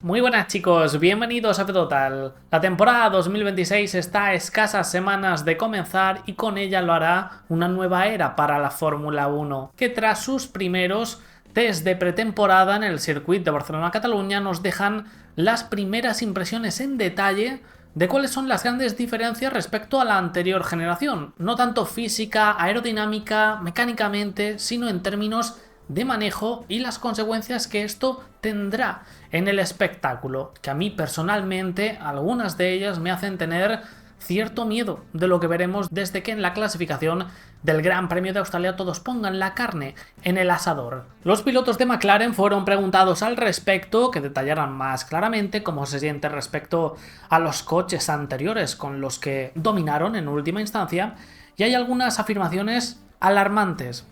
Muy buenas chicos, bienvenidos a Total. La temporada 2026 está a escasas semanas de comenzar y con ella lo hará una nueva era para la Fórmula 1, que tras sus primeros test de pretemporada en el circuito de Barcelona-Cataluña nos dejan las primeras impresiones en detalle de cuáles son las grandes diferencias respecto a la anterior generación, no tanto física, aerodinámica, mecánicamente, sino en términos de manejo y las consecuencias que esto tendrá en el espectáculo, que a mí personalmente algunas de ellas me hacen tener cierto miedo de lo que veremos desde que en la clasificación del Gran Premio de Australia todos pongan la carne en el asador. Los pilotos de McLaren fueron preguntados al respecto, que detallaran más claramente cómo se siente respecto a los coches anteriores con los que dominaron en última instancia, y hay algunas afirmaciones alarmantes.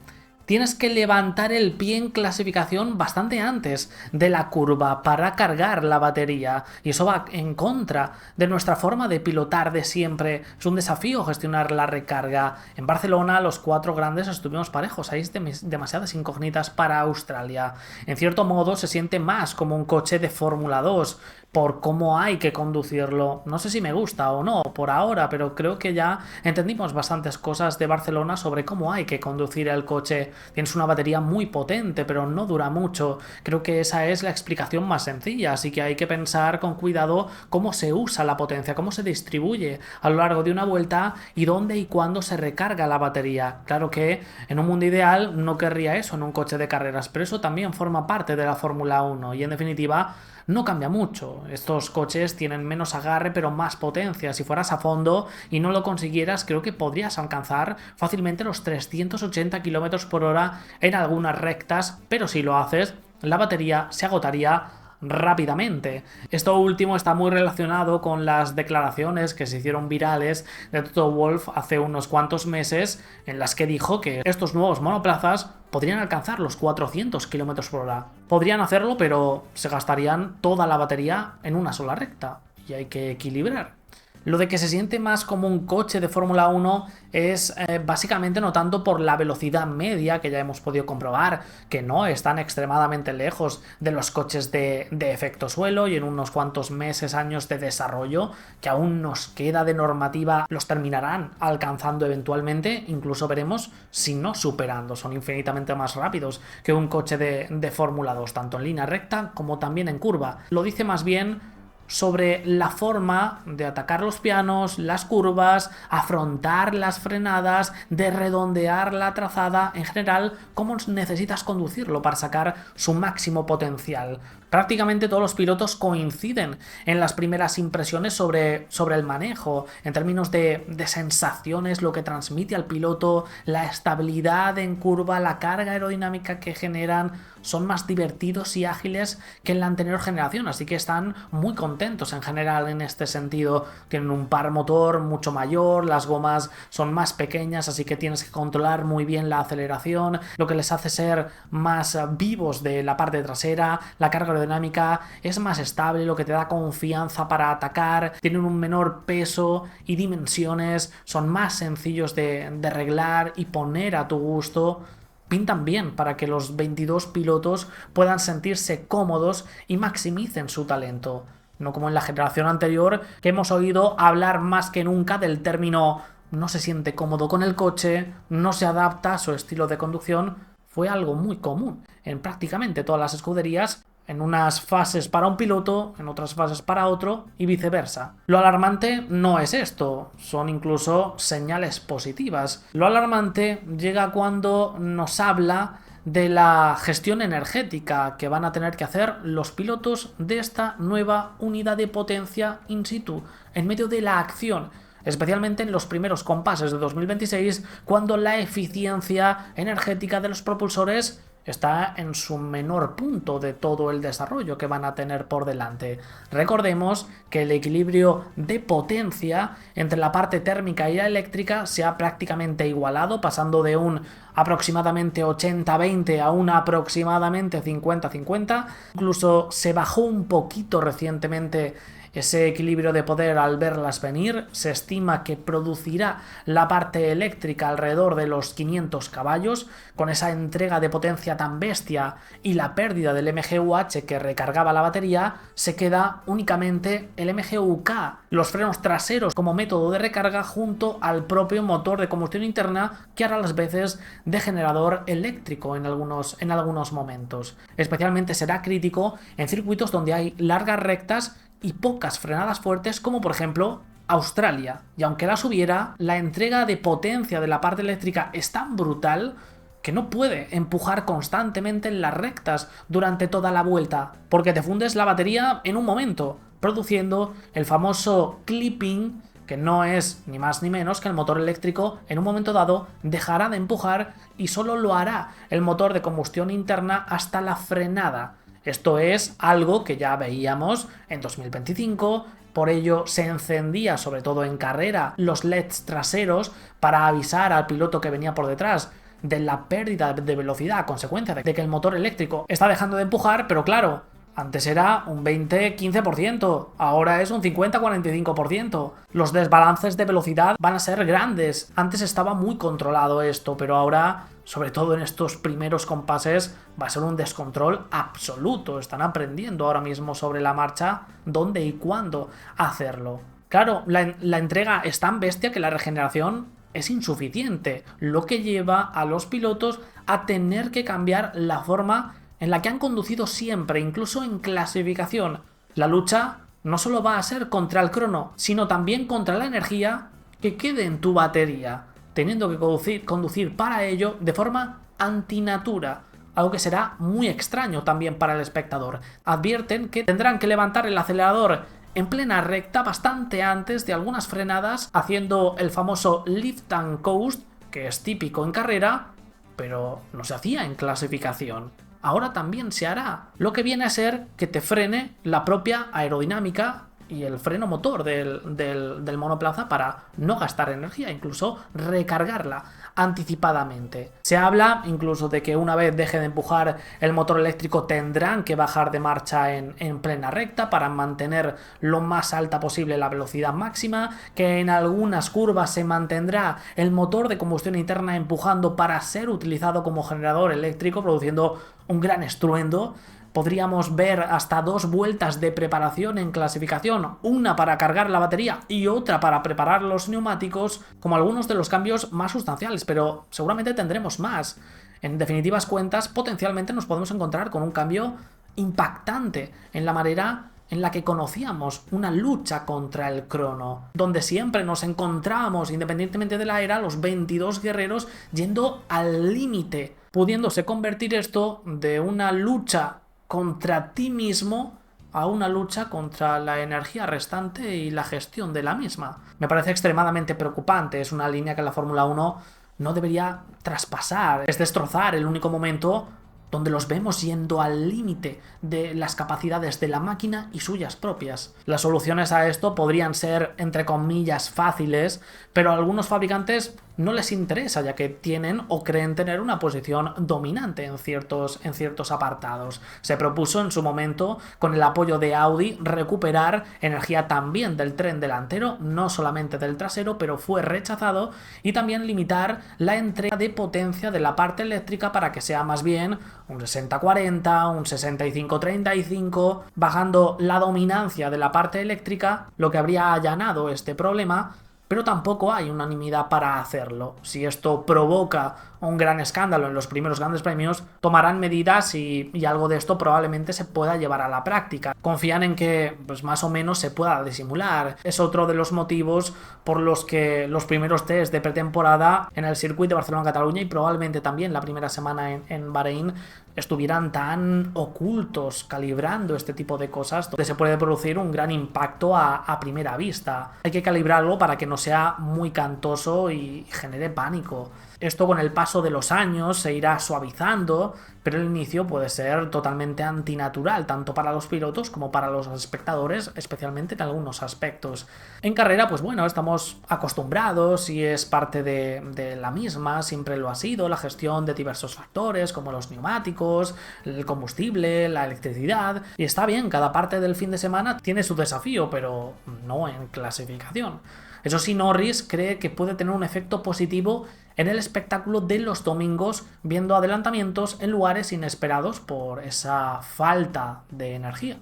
Tienes que levantar el pie en clasificación bastante antes de la curva para cargar la batería, y eso va en contra de nuestra forma de pilotar de siempre. Es un desafío gestionar la recarga. En Barcelona los cuatro grandes estuvimos parejos, hay demasiadas incógnitas para Australia. En cierto modo se siente más como un coche de Fórmula 2 por cómo hay que conducirlo. No sé si me gusta o no por ahora, pero creo que ya entendimos bastantes cosas de Barcelona sobre cómo hay que conducir el coche. Tienes una batería muy potente, pero no dura mucho. Creo que esa es la explicación más sencilla, así que hay que pensar con cuidado cómo se usa la potencia, cómo se distribuye a lo largo de una vuelta y dónde y cuándo se recarga la batería. Claro que en un mundo ideal no querría eso en un coche de carreras, pero eso también forma parte de la Fórmula 1 y en definitiva no cambia mucho. Estos coches tienen menos agarre pero más potencia. Si fueras a fondo y no lo consiguieras, creo que podrías alcanzar fácilmente los 380 km por hora en algunas rectas, pero si lo haces, la batería se agotaría rápidamente. Esto último está muy relacionado con las declaraciones que se hicieron virales de Toto Wolff hace unos cuantos meses, en las que dijo que estos nuevos monoplazas podrían alcanzar los 400 km por hora. Podrían hacerlo, pero se gastarían toda la batería en una sola recta, y hay que equilibrar. Lo de que se siente más como un coche de Fórmula 1 es básicamente no tanto por la velocidad media, que ya hemos podido comprobar que no están extremadamente lejos de los coches de efecto suelo, y en unos cuantos meses, años de desarrollo que aún nos queda de normativa los terminarán alcanzando eventualmente, incluso veremos si no superando. Son infinitamente más rápidos que un coche de Fórmula 2, tanto en línea recta como también en curva. Lo dice más bien sobre la forma de atacar los pianos, las curvas, afrontar las frenadas, de redondear la trazada, en general, cómo necesitas conducirlo para sacar su máximo potencial. Prácticamente todos los pilotos coinciden en las primeras impresiones sobre el manejo, en términos de sensaciones, lo que transmite al piloto, la estabilidad en curva, la carga aerodinámica que generan. Son más divertidos y ágiles que en la anterior generación, así que están muy contentos en general en este sentido. Tienen un par motor mucho mayor, las gomas son más pequeñas, así que tienes que controlar muy bien la aceleración, lo que les hace ser más vivos de la parte trasera. La carga aerodinámica es más estable, lo que te da confianza para atacar. Tienen un menor peso y dimensiones, son más sencillos de arreglar y poner a tu gusto. Pintan bien para que los 22 pilotos puedan sentirse cómodos y maximicen su talento. No como en la generación anterior, que hemos oído hablar más que nunca del término no se siente cómodo con el coche, no se adapta a su estilo de conducción. Fue algo muy común en prácticamente todas las escuderías, en unas fases para un piloto, en otras fases para otro y viceversa. Lo alarmante no es esto, son incluso señales positivas. Lo alarmante llega cuando nos habla de la gestión energética que van a tener que hacer los pilotos de esta nueva unidad de potencia in situ, en medio de la acción, especialmente en los primeros compases de 2026, cuando la eficiencia energética de los propulsores está en su menor punto de todo el desarrollo que van a tener por delante. Recordemos que el equilibrio de potencia entre la parte térmica y la eléctrica se ha prácticamente igualado, pasando de un aproximadamente 80-20 a un aproximadamente 50-50. Incluso se bajó un poquito recientemente ese equilibrio de poder al verlas venir. Se estima que producirá la parte eléctrica alrededor de los 500 caballos, con esa entrega de potencia tan bestia y la pérdida del MGU-H que recargaba la batería, se queda únicamente el MGU-K, los frenos traseros como método de recarga junto al propio motor de combustión interna que hará las veces de generador eléctrico en algunos momentos. Especialmente será crítico en circuitos donde hay largas rectas y pocas frenadas fuertes, como por ejemplo Australia. Y aunque las hubiera, la entrega de potencia de la parte eléctrica es tan brutal que no puede empujar constantemente en las rectas durante toda la vuelta, porque te fundes la batería en un momento, produciendo el famoso clipping, que no es ni más ni menos que el motor eléctrico en un momento dado dejará de empujar y solo lo hará el motor de combustión interna hasta la frenada. Esto es algo que ya veíamos en 2025, por ello se encendía sobre todo en carrera los LEDs traseros para avisar al piloto que venía por detrás de la pérdida de velocidad a consecuencia de que el motor eléctrico está dejando de empujar, pero claro, antes era un 20-15%, ahora es un 50-45%. Los desbalances de velocidad van a ser grandes. Antes estaba muy controlado esto, pero ahora, sobre todo en estos primeros compases, va a ser un descontrol absoluto. Están aprendiendo ahora mismo sobre la marcha dónde y cuándo hacerlo. Claro, la entrega es tan bestia que la regeneración es insuficiente, lo que lleva a los pilotos a tener que cambiar la forma en la que han conducido siempre, incluso en clasificación. La lucha no solo va a ser contra el crono, sino también contra la energía que quede en tu batería, teniendo que conducir para ello de forma antinatura, algo que será muy extraño también para el espectador. Advierten que tendrán que levantar el acelerador en plena recta bastante antes de algunas frenadas, haciendo el famoso lift and coast, que es típico en carrera, pero no se hacía en clasificación. Ahora también se hará, lo que viene a ser que te frene la propia aerodinámica y el freno motor del monoplaza para no gastar energía, incluso recargarla anticipadamente. Se habla incluso de que una vez deje de empujar el motor eléctrico tendrán que bajar de marcha en plena recta para mantener lo más alta posible la velocidad máxima, que en algunas curvas se mantendrá el motor de combustión interna empujando para ser utilizado como generador eléctrico, produciendo un gran estruendo. Podríamos ver hasta 2 vueltas de preparación en clasificación, una para cargar la batería y otra para preparar los neumáticos, como algunos de los cambios más sustanciales, pero seguramente tendremos más. En definitivas cuentas, potencialmente nos podemos encontrar con un cambio impactante en la manera en la que conocíamos una lucha contra el crono, donde siempre nos encontrábamos, independientemente de la era, los 22 guerreros yendo al límite, pudiéndose convertir esto de una lucha contra ti mismo a una lucha contra la energía restante y la gestión de la misma. Me parece extremadamente preocupante, es una línea que la Fórmula 1 no debería traspasar, es destrozar el único momento donde los vemos yendo al límite de las capacidades de la máquina y suyas propias. Las soluciones a esto podrían ser, entre comillas, fáciles, pero a algunos fabricantes no les interesa, ya que tienen o creen tener una posición dominante en ciertos apartados. Se propuso en su momento, con el apoyo de Audi, recuperar energía también del tren delantero, no solamente del trasero, pero fue rechazado, y también limitar la entrega de potencia de la parte eléctrica para que sea más bien un 60-40, un 65-35, bajando la dominancia de la parte eléctrica, lo que habría allanado este problema. Pero tampoco hay unanimidad para hacerlo. Si esto provoca un gran escándalo en los primeros grandes premios, tomarán medidas y algo de esto probablemente se pueda llevar a la práctica. Confían en que pues más o menos se pueda disimular. Es otro de los motivos por los que los primeros test de pretemporada en el circuito de Barcelona-Cataluña y probablemente también la primera semana en Bahrein estuvieran tan ocultos calibrando este tipo de cosas, donde se puede producir un gran impacto a primera vista. Hay que calibrarlo para que no sea muy cantoso y genere pánico. Esto con el paso paso de los años se irá suavizando, pero el inicio puede ser totalmente antinatural, tanto para los pilotos como para los espectadores, especialmente en algunos aspectos. En carrera, pues bueno, estamos acostumbrados y es parte de la misma, siempre lo ha sido, la gestión de diversos factores como los neumáticos, el combustible, la electricidad, y está bien, cada parte del fin de semana tiene su desafío, pero no en clasificación. Eso sí, Norris cree que puede tener un efecto positivo en el espectáculo de los domingos, viendo adelantamientos en lugares inesperados por esa falta de energía.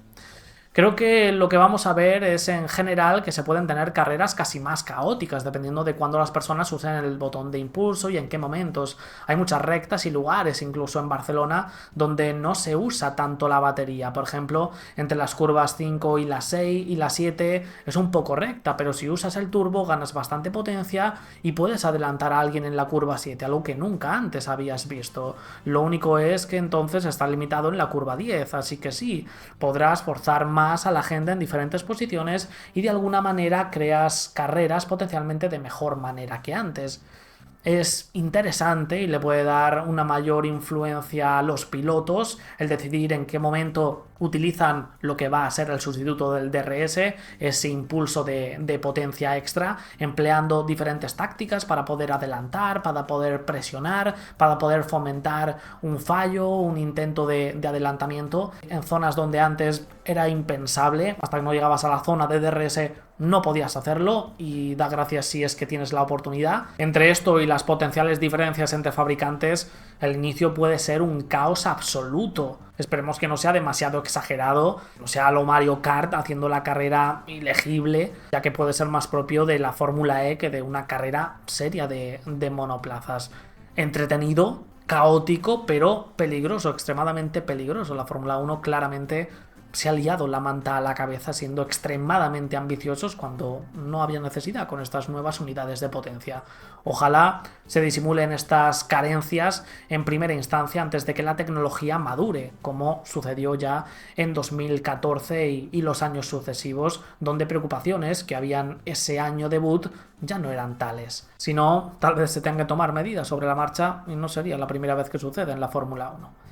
Creo que lo que vamos a ver es en general que se pueden tener carreras casi más caóticas dependiendo de cuándo las personas usen el botón de impulso y en qué momentos. Hay muchas rectas y lugares, incluso en Barcelona, donde no se usa tanto la batería. Por ejemplo, entre las curvas 5 y las 6 y las 7 es un poco recta, pero si usas el turbo ganas bastante potencia y puedes adelantar a alguien en la curva 7, algo que nunca antes habías visto. Lo único es que entonces está limitado en la curva 10, así que sí, podrás forzar más a la gente en diferentes posiciones y de alguna manera creas carreras potencialmente de mejor manera que antes. Es interesante y le puede dar una mayor influencia a los pilotos el decidir en qué momento utilizan lo que va a ser el sustituto del DRS, ese impulso de potencia extra, empleando diferentes tácticas para poder adelantar, para poder presionar, para poder fomentar un fallo, un intento de adelantamiento en zonas donde antes era impensable. Hasta que no llegabas a la zona de DRS no podías hacerlo, y da gracias si es que tienes la oportunidad. Entre esto y las potenciales diferencias entre fabricantes, el inicio puede ser un caos absoluto. Esperemos que no sea demasiado exagerado, no sea lo Mario Kart haciendo la carrera ilegible, ya que puede ser más propio de la Fórmula E que de una carrera seria de monoplazas. Entretenido, caótico, pero peligroso, extremadamente peligroso. La Fórmula 1 claramente se ha liado la manta a la cabeza siendo extremadamente ambiciosos cuando no había necesidad con estas nuevas unidades de potencia. Ojalá se disimulen estas carencias en primera instancia antes de que la tecnología madure, como sucedió ya en 2014 y los años sucesivos, donde preocupaciones que habían ese año debut ya no eran tales. Si no, tal vez se tengan que tomar medidas sobre la marcha y no sería la primera vez que sucede en la Fórmula 1.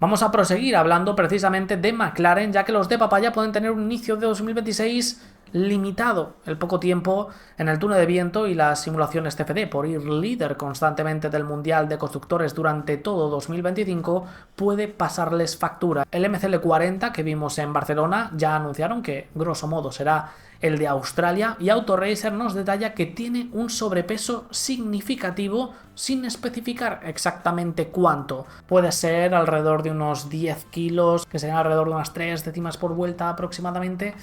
Vamos a proseguir hablando precisamente de McLaren, ya que los de papaya pueden tener un inicio de 2026 limitado. El poco tiempo en el túnel de viento y las simulaciones CFD por ir líder constantemente del Mundial de Constructores durante todo 2025 puede pasarles factura. El MCL40 que vimos en Barcelona ya anunciaron que grosso modo será el de Australia, y Autoracer nos detalla que tiene un sobrepeso significativo sin especificar exactamente cuánto. Puede ser alrededor de unos 10 kilos, que serían alrededor de unas 3 décimas por vuelta aproximadamente.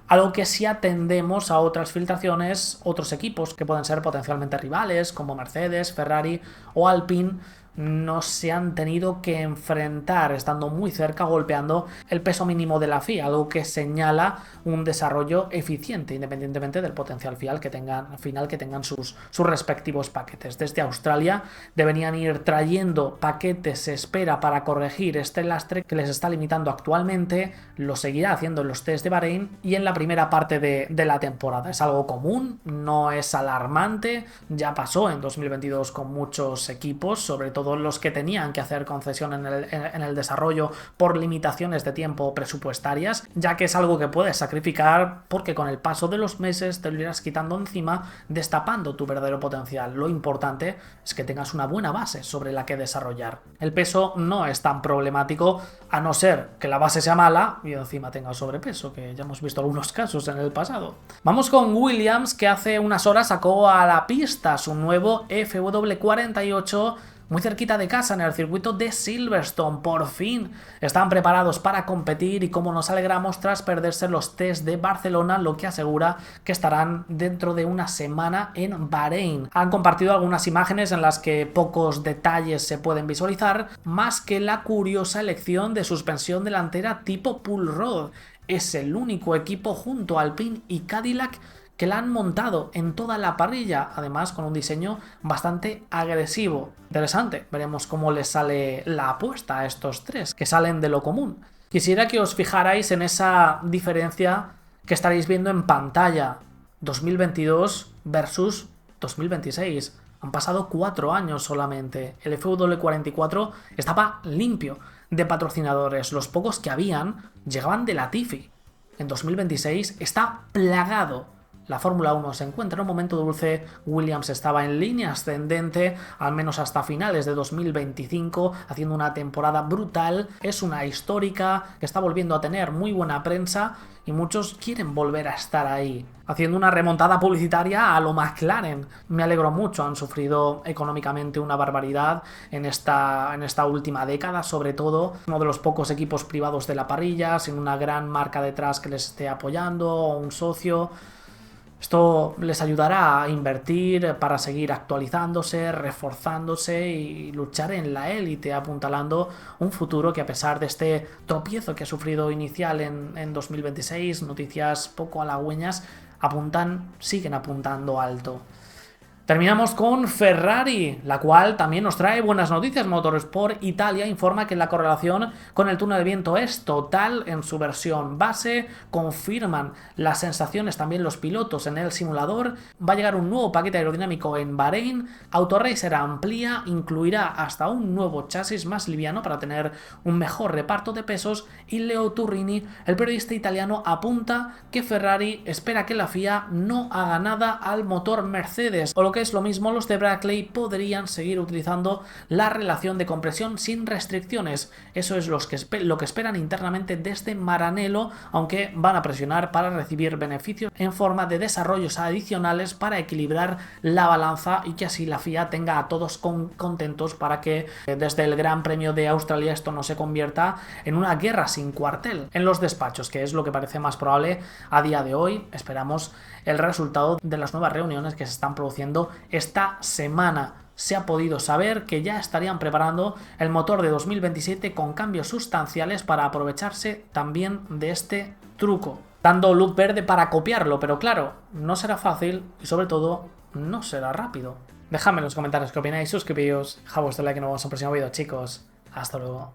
Algo que si atendemos a otras filtraciones, otros equipos que pueden ser potencialmente rivales, como Mercedes, Ferrari o Alpine, no se han tenido que enfrentar, estando muy cerca, golpeando el peso mínimo de la FIA, algo que señala un desarrollo eficiente, independientemente del potencial final que tengan sus respectivos paquetes. Desde Australia deberían ir trayendo paquetes, se espera, para corregir este lastre que les está limitando actualmente. Lo seguirá haciendo en los test de Bahrein y en la primera parte de la temporada. Es algo común, no es alarmante, ya pasó en 2022 con muchos equipos, sobre todo los que tenían que hacer concesión en el desarrollo por limitaciones de tiempo presupuestarias, ya que es algo que puedes sacrificar porque con el paso de los meses te lo irás quitando encima, destapando tu verdadero potencial. Lo importante es que tengas una buena base sobre la que desarrollar. El peso no es tan problemático, a no ser que la base sea mala y encima tenga sobrepeso, que ya hemos visto algunos casos en el pasado. Vamos con Williams, que hace unas horas sacó a la pista su nuevo FW48 muy cerquita de casa, en el circuito de Silverstone. Por fin están preparados para competir, y como nos alegramos tras perderse los test de Barcelona, lo que asegura que estarán dentro de una semana en Bahrein. Han compartido algunas imágenes en las que pocos detalles se pueden visualizar, más que la curiosa elección de suspensión delantera tipo pull rod. Es el único equipo junto a Alpine y Cadillac que la han montado en toda la parrilla, además con un diseño bastante agresivo. Interesante, veremos cómo les sale la apuesta a estos tres, que salen de lo común. Quisiera que os fijarais en esa diferencia que estaréis viendo en pantalla, 2022 versus 2026. Han pasado 4 años solamente. El FW44 estaba limpio de patrocinadores. Los pocos que habían llegaban de Latifi. En 2026 está plagado. La Fórmula 1 se encuentra en un momento dulce. Williams estaba en línea ascendente, al menos hasta finales de 2025, haciendo una temporada brutal. Es una histórica que está volviendo a tener muy buena prensa y muchos quieren volver a estar ahí, haciendo una remontada publicitaria a lo McLaren. Me alegro mucho, han sufrido económicamente una barbaridad en esta última década, sobre todo uno de los pocos equipos privados de la parrilla, sin una gran marca detrás que les esté apoyando o un socio. Esto les ayudará a invertir para seguir actualizándose, reforzándose y luchar en la élite, apuntalando un futuro que, a pesar de este tropiezo que ha sufrido inicial en 2026, noticias poco halagüeñas, siguen apuntando alto. Terminamos con Ferrari, la cual también nos trae buenas noticias. Motorsport Italia informa que la correlación con el túnel de viento es total en su versión base. Confirman las sensaciones también los pilotos en el simulador. Va a llegar un nuevo paquete aerodinámico en Bahrein. Autoracer amplía, incluirá hasta un nuevo chasis más liviano para tener un mejor reparto de pesos. Y Leo Turrini, el periodista italiano, apunta que Ferrari espera que la FIA no haga nada al motor Mercedes, o lo que es lo mismo, los de Brackley podrían seguir utilizando la relación de compresión sin restricciones. Eso es lo que esperan internamente desde Maranello, aunque van a presionar para recibir beneficios en forma de desarrollos adicionales para equilibrar la balanza y que así la FIA tenga a todos contentos, para que desde el Gran Premio de Australia esto no se convierta en una guerra sin cuartel en los despachos, que es lo que parece más probable a día de hoy. Esperamos el resultado de las nuevas reuniones que se están produciendo esta semana. Se ha podido saber que ya estarían preparando el motor de 2027 con cambios sustanciales para aprovecharse también de este truco, dando luz verde para copiarlo, pero claro, no será fácil y sobre todo no será rápido. Dejadme en los comentarios qué opináis, suscribíos, dejad vuestro like y nos vemos en el próximo vídeo, chicos. Hasta luego.